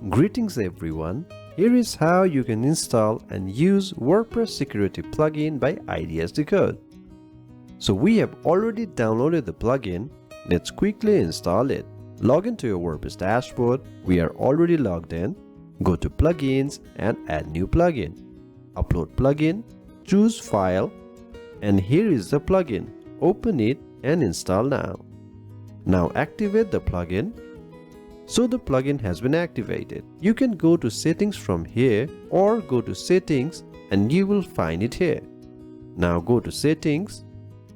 Greetings everyone, here is how you can install and use WordPress security plugin by ITC code. So we have already downloaded the plugin, let's quickly install it. Log into your WordPress dashboard, we are already logged in. Go to plugins and add new plugin. Upload plugin, choose file, and here is the plugin. Open it and install now. Now activate the plugin. So the plugin has been activated. You can go to settings from here or go to settings and you will find it here. Now go to settings.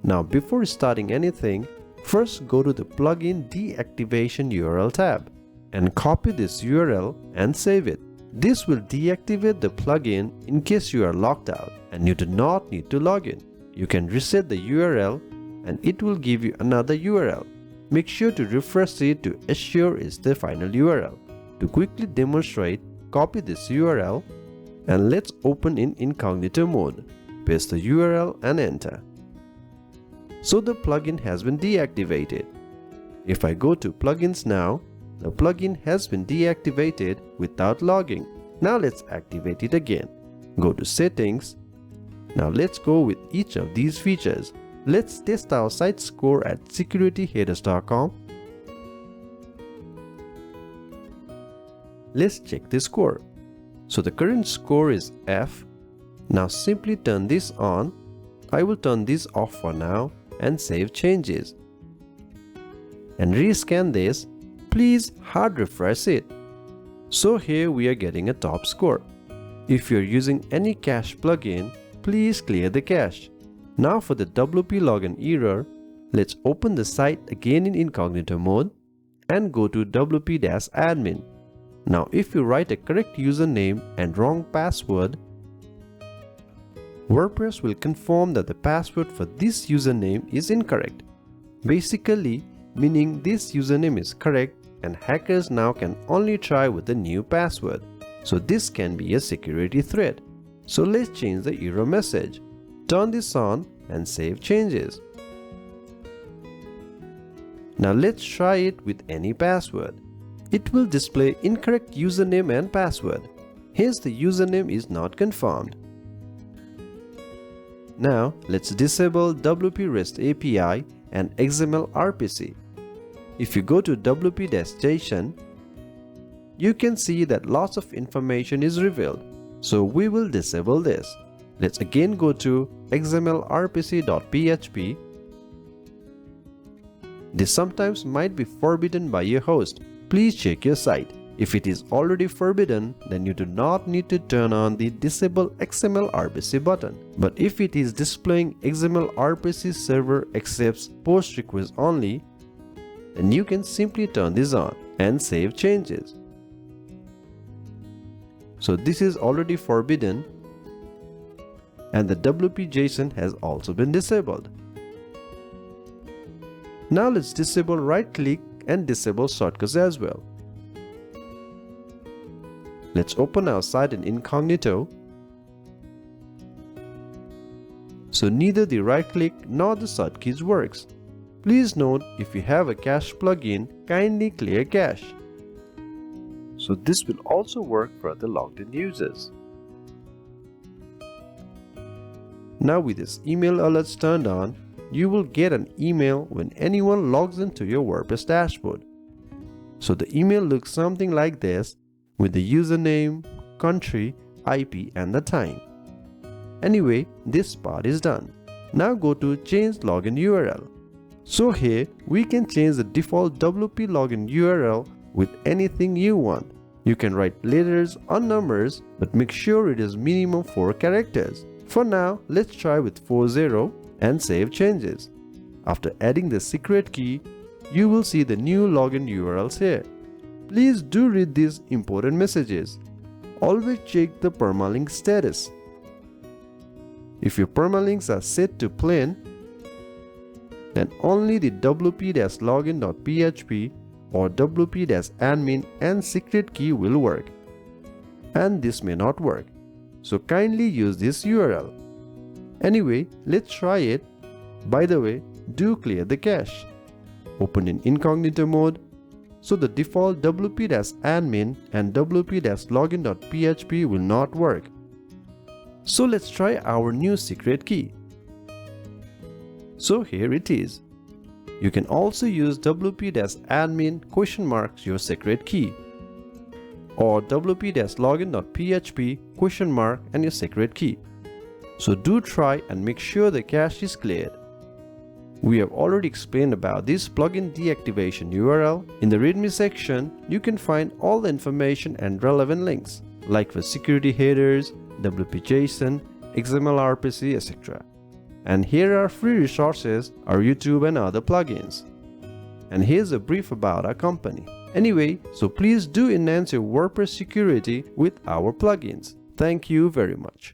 Now before starting anything, first go to the plugin deactivation URL tab and copy this URL and save it. This will deactivate the plugin in case you are locked out and you do not need to log in. You can reset the URL and it will give you another URL. Make sure to refresh it to assure it's the final URL. To quickly demonstrate, copy this URL and let's open in incognito mode. Paste the URL and enter. So the plugin has been deactivated. If I go to plugins now, the plugin has been deactivated without logging. Now let's activate it again. Go to settings. Now let's go with each of these features. Let's test our site score at securityheaders.com. Let's check the score. So the current score is F. Now simply turn this on. I will turn this off for now and save changes. And rescan this. Please hard refresh it. So here we are getting a top score. If you're using any cache plugin, please clear the cache. Now for the WP login error, let's open the site again in incognito mode and go to wp-admin. Now if you write a correct username and wrong password, WordPress will confirm that the password for this username is incorrect. Basically, meaning this username is correct and hackers now can only try with the new password. So this can be a security threat. So let's change the error message. Turn this on and save changes. Now let's try it with any password. It will display incorrect username and password. Hence the username is not confirmed. Now let's disable WP REST API and XML-RPC. If you go to wp-json, you can see that lots of information is revealed. So we will disable this. Let's again go to XML-RPC.php. This sometimes might be forbidden by your host. Please check your site. If it is already forbidden, then you do not need to turn on the Disable XML-RPC button. But if it is displaying XML-RPC server accepts post request only, then you can simply turn this on and save changes. So this is already forbidden and the wp-json has also been disabled. Now let's disable right click and disable shortcuts as well. Let's open our site in incognito. So neither the right click nor the shortkeys works. Please note, if you have a cache plugin, kindly clear cache. So this will also work for the logged in users. Now with this email alerts turned on, you will get an email when anyone logs into your WordPress dashboard. So the email looks something like this with the username, country, IP and the time. Anyway, this part is done. Now go to change login URL. So here we can change the default WP login URL with anything you want. You can write letters or numbers, but make sure it is minimum 4 characters. For now, let's try with 40 and save changes. After adding the secret key, you will see the new login URLs here. Please do read these important messages. Always check the permalink status. If your permalinks are set to plain, then only the wp-login.php or wp-admin and secret key will work. And this may not work. So kindly use this URL. Anyway, let's try it. By the way, do clear the cache. Open in incognito mode so the default wp-admin and wp-login.php will not work. So let's try our new secret key. So here it is. You can also use wp-admin ? your secret key, or wp-login.php ? and your secret key. So do try and make sure the cache is cleared. We have already explained about this plugin deactivation URL. In the README section, you can find all the information and relevant links, like for security headers, wp-json, XML-RPC, etc. And here are free resources, our YouTube and other plugins. And here's a brief about our company. Anyway, so please do enhance your WordPress security with our plugins. Thank you very much.